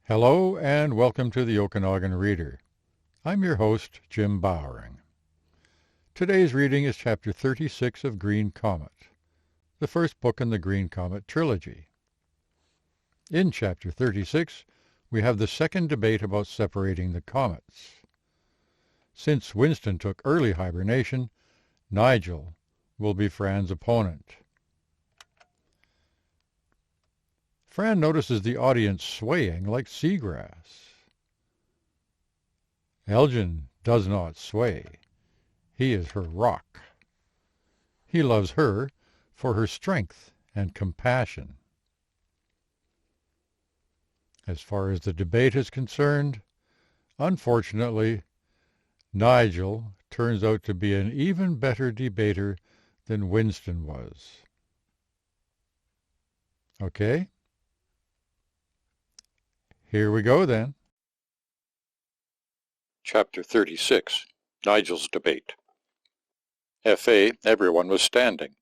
Hello and welcome to the Okanagan Reader. I'm your host, Jim Bowering. Today's reading is Chapter 36 of Green Comet, the first book in the Green Comet trilogy. In Chapter 36, we have the second debate about separating the comets. Since Winston took early hibernation, Nigel will be Fran's opponent. Fran notices the audience swaying like seagrass. Elgin does not sway. He is her rock. He loves her for her strength and compassion. As far as the debate is concerned, unfortunately, Nigel turns out to be an even better debater than Winston was. Okay? Here we go then. Chapter 36, Nigel's Debate. F.A., everyone was standing.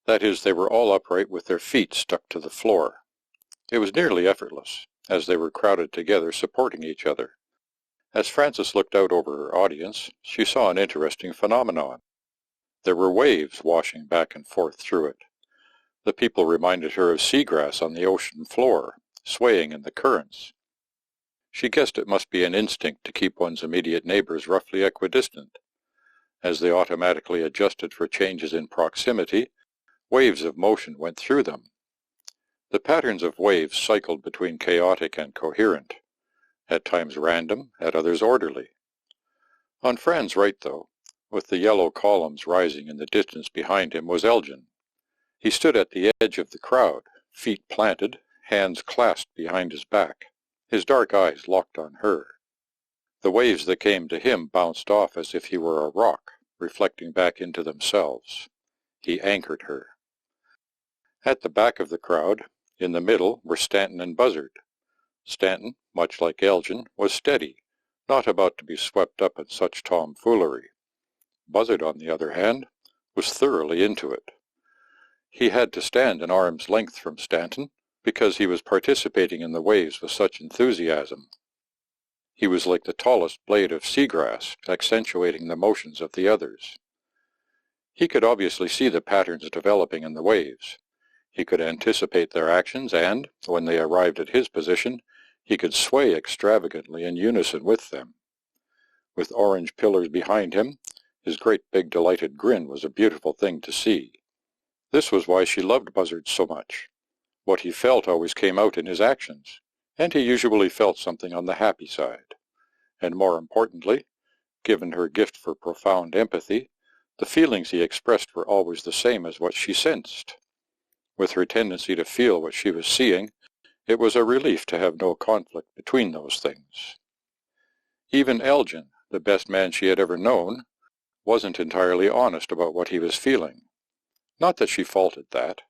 That is, they were all upright with their feet stuck to the floor. It was nearly effortless, as they were crowded together supporting each other. As Frances looked out over her audience, she saw an interesting phenomenon. There were waves washing back and forth through it. The people reminded her of seagrass on the ocean floor, swaying in the currents. She guessed it must be an instinct to keep one's immediate neighbors roughly equidistant. As they automatically adjusted for changes in proximity, waves of motion went through them. The patterns of waves cycled between chaotic and coherent, at times random, at others orderly. On Fran's right, though, with the yellow columns rising in the distance behind him, was Elgin. He stood at the edge of the crowd, feet planted, hands clasped behind his back, his dark eyes locked on her. The waves that came to him bounced off as if he were a rock, reflecting back into themselves. He anchored her. At the back of the crowd, in the middle, were Stanton and Buzzard. Stanton, much like Elgin, was steady, not about to be swept up in such tomfoolery. Buzzard, on the other hand, was thoroughly into it. He had to stand an arm's length from Stanton, because he was participating in the waves with such enthusiasm. He was like the tallest blade of seagrass, accentuating the motions of the others. He could obviously see the patterns developing in the waves. He could anticipate their actions and, when they arrived at his position, he could sway extravagantly in unison with them. With orange pillars behind him, his great big delighted grin was a beautiful thing to see. This was why she loved Buzzard so much. What he felt always came out in his actions, and he usually felt something on the happy side. And more importantly, given her gift for profound empathy, the feelings he expressed were always the same as what she sensed. With her tendency to feel what she was seeing, it was a relief to have no conflict between those things. Even Elgin, the best man she had ever known, wasn't entirely honest about what he was feeling. Not that she faulted that.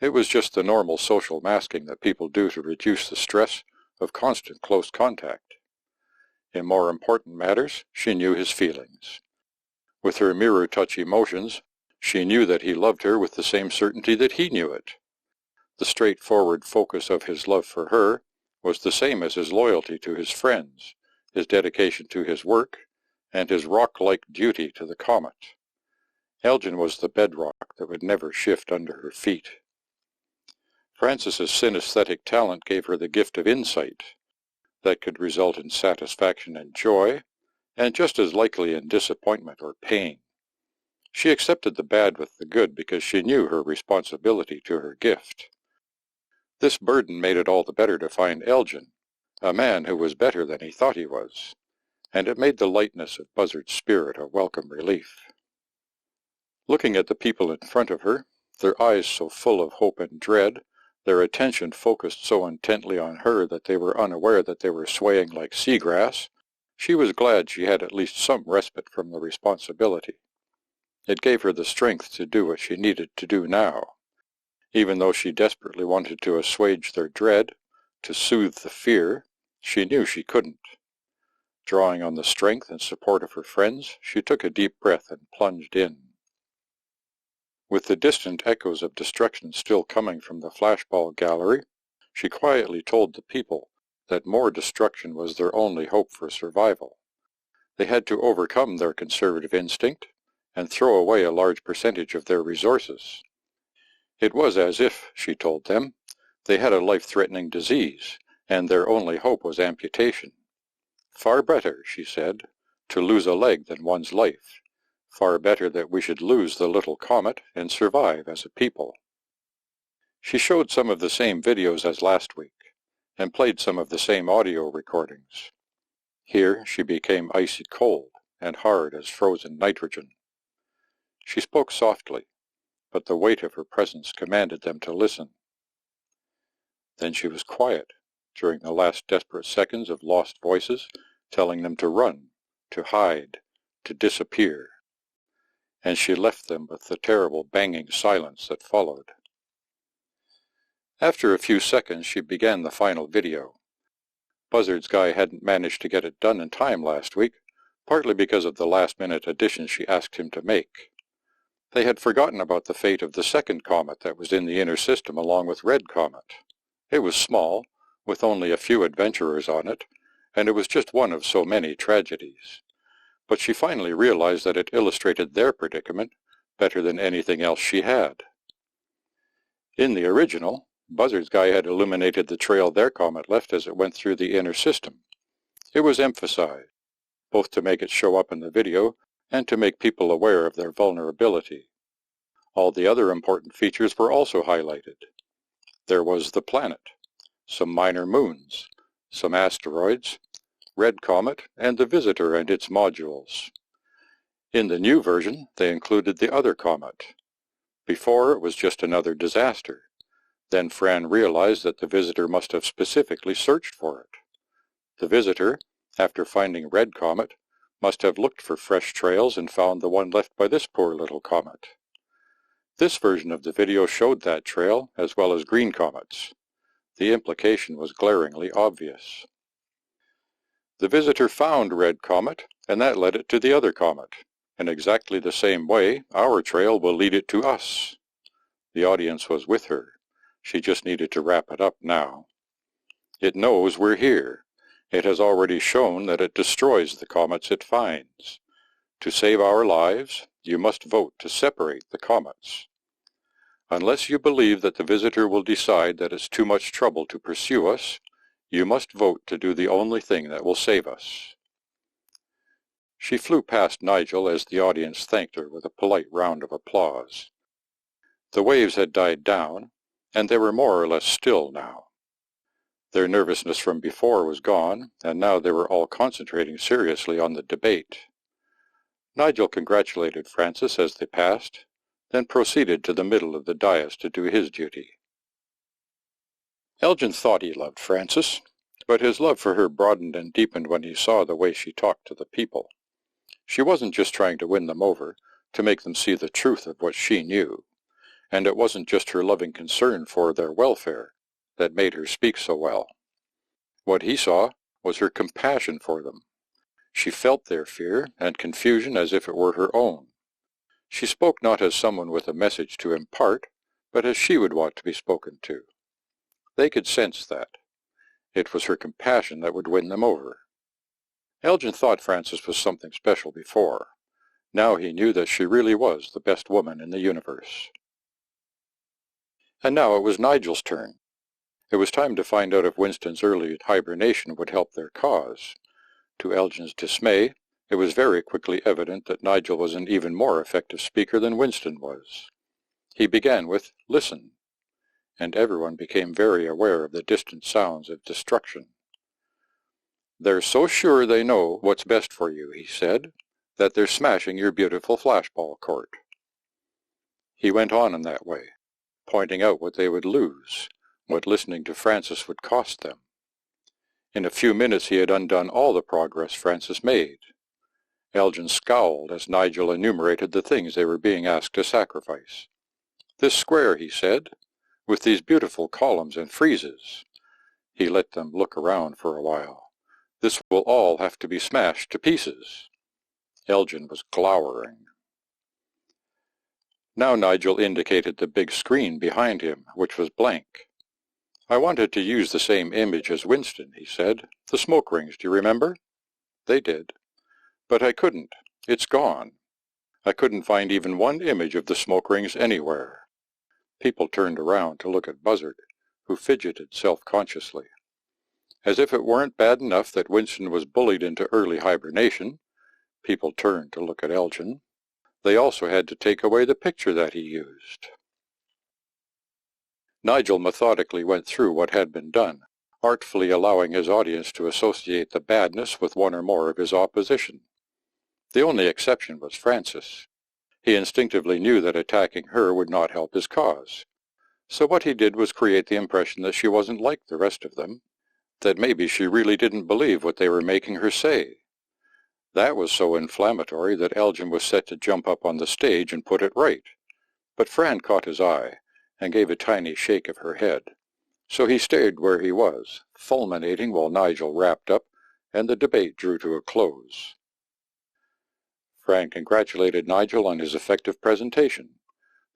It was just the normal social masking that people do to reduce the stress of constant close contact. In more important matters, she knew his feelings. With her mirror-touch emotions, she knew that he loved her with the same certainty that he knew it. The straightforward focus of his love for her was the same as his loyalty to his friends, his dedication to his work, and his rock-like duty to the comet. Elgin was the bedrock that would never shift under her feet. Frances's synesthetic talent gave her the gift of insight that could result in satisfaction and joy, and just as likely in disappointment or pain. She accepted the bad with the good because she knew her responsibility to her gift. This burden made it all the better to find Elgin, a man who was better than he thought he was, and it made the lightness of Buzzard's spirit a welcome relief. Looking at the people in front of her, their eyes so full of hope and dread, their attention focused so intently on her that they were unaware that they were swaying like seagrass, she was glad she had at least some respite from the responsibility. It gave her the strength to do what she needed to do now. Even though she desperately wanted to assuage their dread, to soothe the fear, she knew she couldn't. Drawing on the strength and support of her friends, she took a deep breath and plunged in. With the distant echoes of destruction still coming from the flashball gallery, she quietly told the people that more destruction was their only hope for survival. They had to overcome their conservative instinct and throw away a large percentage of their resources. It was as if, she told them, they had a life-threatening disease, and their only hope was amputation. Far better, she said, to lose a leg than one's life. Far better that we should lose the little comet and survive as a people. She showed some of the same videos as last week, and played some of the same audio recordings. Here she became icy cold and hard as frozen nitrogen. She spoke softly, but the weight of her presence commanded them to listen. Then she was quiet during the last desperate seconds of lost voices, telling them to run, to hide, to disappear. And she left them with the terrible banging silence that followed. After a few seconds she began the final video. Buzzard's guy hadn't managed to get it done in time last week, partly because of the last-minute additions she asked him to make. They had forgotten about the fate of the second comet that was in the inner system along with Red Comet. It was small, with only a few adventurers on it, and it was just one of so many tragedies. But she finally realized that it illustrated their predicament better than anything else she had. In the original, Buzzard's guy had illuminated the trail their comet left as it went through the inner system. It was emphasized, both to make it show up in the video and to make people aware of their vulnerability. All the other important features were also highlighted. There was the planet, some minor moons, some asteroids, Red Comet, and the visitor and its modules. In the new version, they included the other comet. Before, it was just another disaster. Then Fran realized that the visitor must have specifically searched for it. The visitor, after finding Red Comet, must have looked for fresh trails and found the one left by this poor little comet. This version of the video showed that trail, as well as Green Comets. The implication was glaringly obvious. The visitor found Red Comet, and that led it to the other comet. In exactly the same way, our trail will lead it to us. The audience was with her. She just needed to wrap it up now. It knows we're here. It has already shown that it destroys the comets it finds. To save our lives, you must vote to separate the comets. Unless you believe that the visitor will decide that it's too much trouble to pursue us, you must vote to do the only thing that will save us. She flew past Nigel as the audience thanked her with a polite round of applause. The waves had died down, and they were more or less still now. Their nervousness from before was gone, and now they were all concentrating seriously on the debate. Nigel congratulated Francis as they passed, then proceeded to the middle of the dais to do his duty. Elgin thought he loved Francis, but his love for her broadened and deepened when he saw the way she talked to the people. She wasn't just trying to win them over, to make them see the truth of what she knew. And it wasn't just her loving concern for their welfare that made her speak so well. What he saw was her compassion for them. She felt their fear and confusion as if it were her own. She spoke not as someone with a message to impart, but as she would want to be spoken to. They could sense that. It was her compassion that would win them over. Elgin thought Francis was something special before. Now he knew that she really was the best woman in the universe. And now it was Nigel's turn. It was time to find out if Winston's early hibernation would help their cause. To Elgin's dismay, it was very quickly evident that Nigel was an even more effective speaker than Winston was. He began with, "Listen," and everyone became very aware of the distant sounds of destruction. "They're so sure they know what's best for you," he said, "that they're smashing your beautiful flashball court." He went on in that way, pointing out what they would lose, what listening to Francis would cost them. In a few minutes he had undone all the progress Francis made. Elgin scowled as Nigel enumerated the things they were being asked to sacrifice. "This square," he said, "with these beautiful columns and friezes." He let them look around for a while. "This will all have to be smashed to pieces." Elgin was glowering. Now Nigel indicated the big screen behind him, which was blank. "I wanted to use the same image as Winston," he said. "The smoke rings, do you remember?" They did. "But I couldn't. It's gone. I couldn't find even one image of the smoke rings anywhere." People turned around to look at Buzzard, who fidgeted self-consciously. As if it weren't bad enough that Winston was bullied into early hibernation, people turned to look at Elgin. They also had to take away the picture that he used. Nigel methodically went through what had been done, artfully allowing his audience to associate the badness with one or more of his opposition. The only exception was Frances. He instinctively knew that attacking her would not help his cause. So what he did was create the impression that she wasn't like the rest of them, that maybe she really didn't believe what they were making her say. That was so inflammatory that Elgin was set to jump up on the stage and put it right. But Fran caught his eye and gave a tiny shake of her head. So he stayed where he was, fulminating while Nigel wrapped up, and the debate drew to a close. Fran congratulated Nigel on his effective presentation.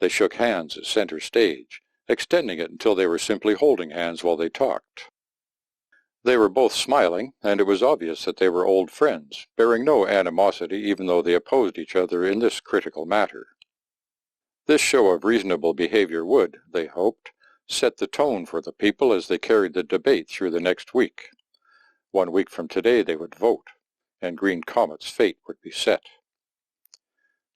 They shook hands at center stage, extending it until they were simply holding hands while they talked. They were both smiling, and it was obvious that they were old friends, bearing no animosity even though they opposed each other in this critical matter. This show of reasonable behavior would, they hoped, set the tone for the people as they carried the debate through the next week. 1 week from today they would vote, and Green Comet's fate would be set.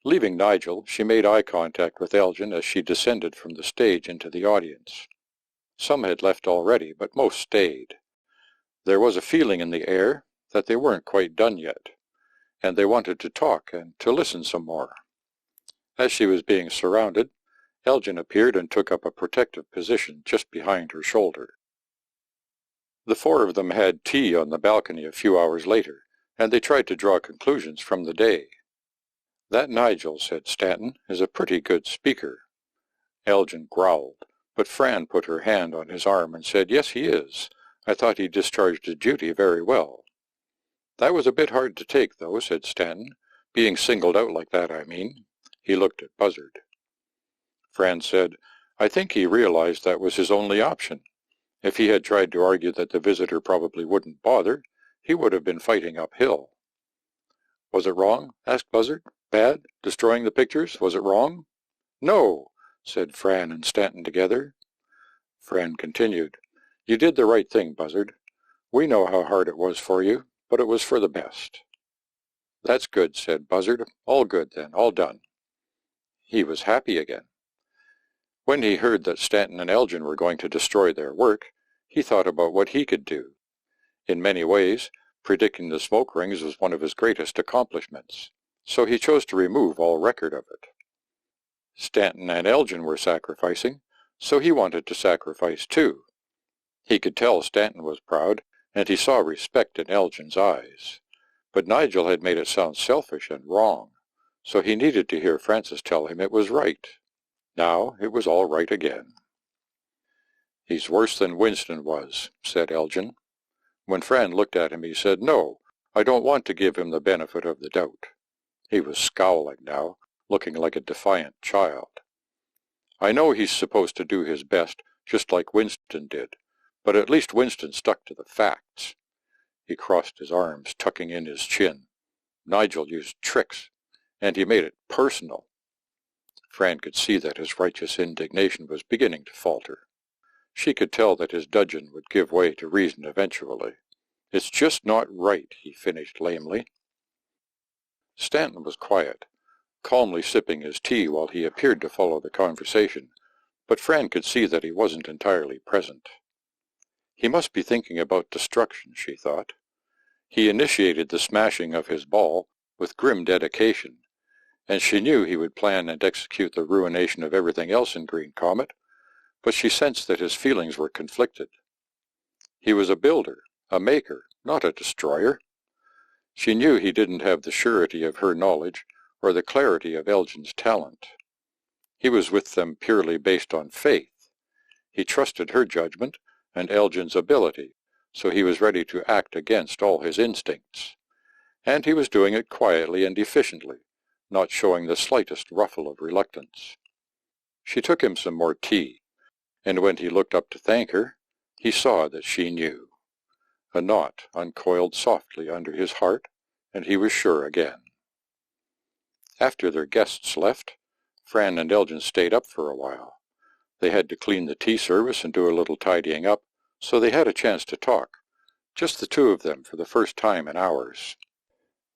Leaving Nigel, she made eye contact with Elgin as she descended from the stage into the audience. Some had left already, but most stayed. There was a feeling in the air that they weren't quite done yet, and they wanted to talk and to listen some more. As she was being surrounded, Elgin appeared and took up a protective position just behind her shoulder. The four of them had tea on the balcony a few hours later, and they tried to draw conclusions from the day. "That Nigel," said Stanton, "is a pretty good speaker." Elgin growled, but Fran put her hand on his arm and said, "Yes, he is. I thought he discharged his duty very well." "That was a bit hard to take, though," said Stanton. "Being singled out like that, I mean." He looked at Buzzard. Fran said, "I think he realized that was his only option. If he had tried to argue that the visitor probably wouldn't bother, he would have been fighting uphill." "Was it wrong?" asked Buzzard. "Bad? Destroying the pictures? Was it wrong?" "No," said Fran and Stanton together. Fran continued, "You did the right thing, Buzzard. We know how hard it was for you, but it was for the best." "That's good," said Buzzard. "All good, then. All done." He was happy again. When he heard that Stanton and Elgin were going to destroy their work, he thought about what he could do. In many ways, predicting the smoke rings was one of his greatest accomplishments, so he chose to remove all record of it. Stanton and Elgin were sacrificing, so he wanted to sacrifice too. He could tell Stanton was proud, and he saw respect in Elgin's eyes. But Nigel had made it sound selfish and wrong, so he needed to hear Frances tell him it was right. Now it was all right again. "He's worse than Winston was," said Elgin. When Fran looked at him, he said, "No, I don't want to give him the benefit of the doubt." He was scowling now, looking like a defiant child. "I know he's supposed to do his best, just like Winston did, but at least Winston stuck to the facts." He crossed his arms, tucking in his chin. "Nigel used tricks, and he made it personal." Fran could see that his righteous indignation was beginning to falter. She could tell that his dudgeon would give way to reason eventually. "It's just not right," he finished lamely. Stanton was quiet, calmly sipping his tea while he appeared to follow the conversation, but Fran could see that he wasn't entirely present. He must be thinking about destruction, she thought. He initiated the smashing of his ball with grim dedication, and she knew he would plan and execute the ruination of everything else in Green Comet, but she sensed that his feelings were conflicted. He was a builder, a maker, not a destroyer. She knew he didn't have the surety of her knowledge or the clarity of Elgin's talent. He was with them purely based on faith. He trusted her judgment and Elgin's ability, so he was ready to act against all his instincts. And he was doing it quietly and efficiently, not showing the slightest ruffle of reluctance. She took him some more tea, and when he looked up to thank her, He saw that she knew. A knot uncoiled softly under his heart, and he was sure again. After their guests left, Fran and Elgin stayed up for a while. They had to clean the tea service and do a little tidying up, so they had a chance to talk, just the two of them for the first time in hours.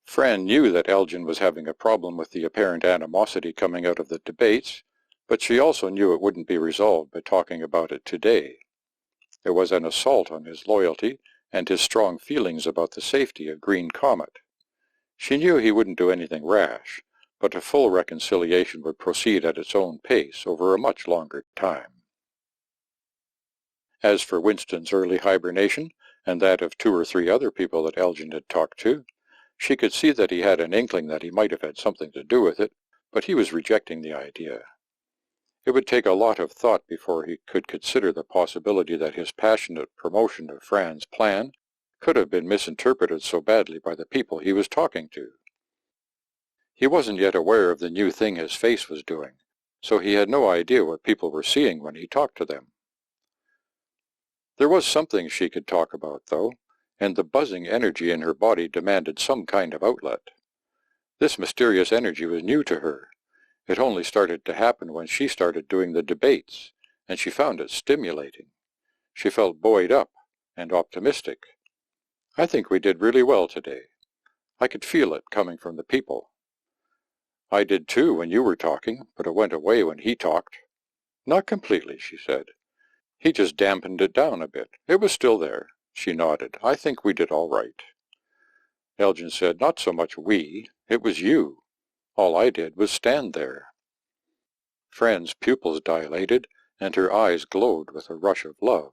Fran knew that Elgin was having a problem with the apparent animosity coming out of the debates, but she also knew it wouldn't be resolved by talking about it today. There was an assault on his loyalty and his strong feelings about the safety of Green Comet. She knew he wouldn't do anything rash, but a full reconciliation would proceed at its own pace over a much longer time. As for Winston's early hibernation, and that of 2 or 3 other people that Elgin had talked to, she could see that he had an inkling that he might have had something to do with it, but he was rejecting the idea. It would take a lot of thought before he could consider the possibility that his passionate promotion of Fran's plan could have been misinterpreted so badly by the people he was talking to. He wasn't yet aware of the new thing his face was doing, so he had no idea what people were seeing when he talked to them. There was something she could talk about, though, and the buzzing energy in her body demanded some kind of outlet. This mysterious energy was new to her. It only started to happen when she started doing the debates, and she found it stimulating. She felt buoyed up and optimistic. "I think we did really well today. I could feel it coming from the people." "I did too when you were talking, but it went away when he talked." "Not completely," she said. "He just dampened it down a bit. It was still there." She nodded. "I think we did all right." Elgin said, "Not so much we. It was you. All I did was stand there." Fran's pupils dilated, and her eyes glowed with a rush of love.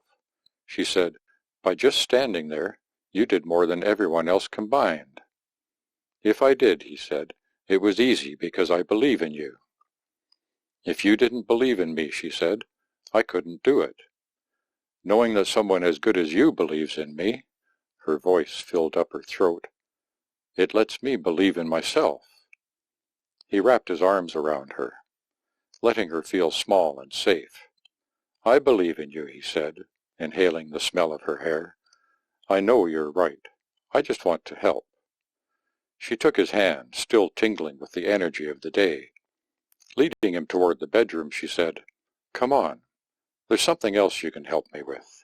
She said, "By just standing there, you did more than everyone else combined." "If I did," he said, "it was easy because I believe in you." "If you didn't believe in me," she said, "I couldn't do it. Knowing that someone as good as you believes in me," her voice filled up her throat, "it lets me believe in myself." He wrapped his arms around her, letting her feel small and safe. "I believe in you," he said, inhaling the smell of her hair. "I know you're right. I just want to help." She took his hand, still tingling with the energy of the day. Leading him toward the bedroom, she said, "Come on. There's something else you can help me with."